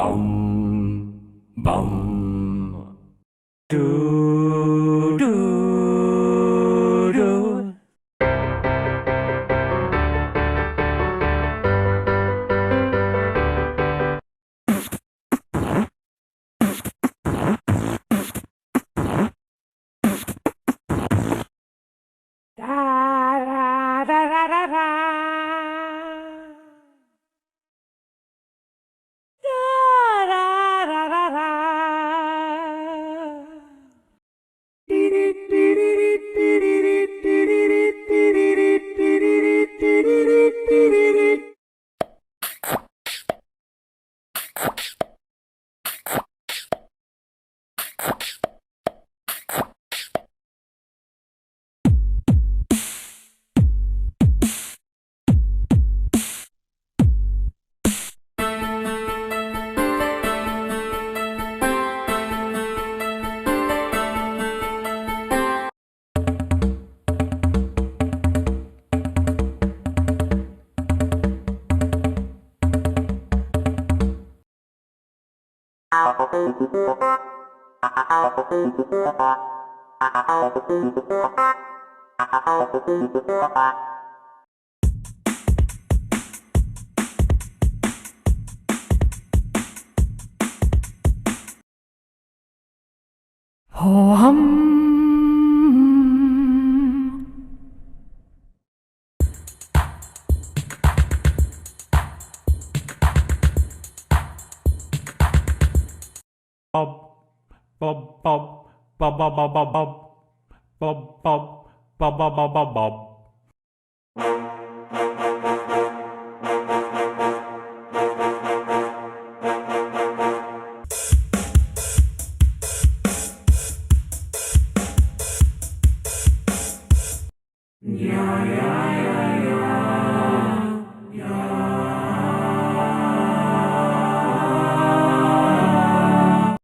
Bum, bum. Do, do, do. Da, da, da, da, da, da. Da, da, da, da, da. Ho hum. Bob, bob, bob, bob, bob, bob, bob, bob, bob, bob, bob, bob, bob, bob, bob. Yeah, yeah, yeah.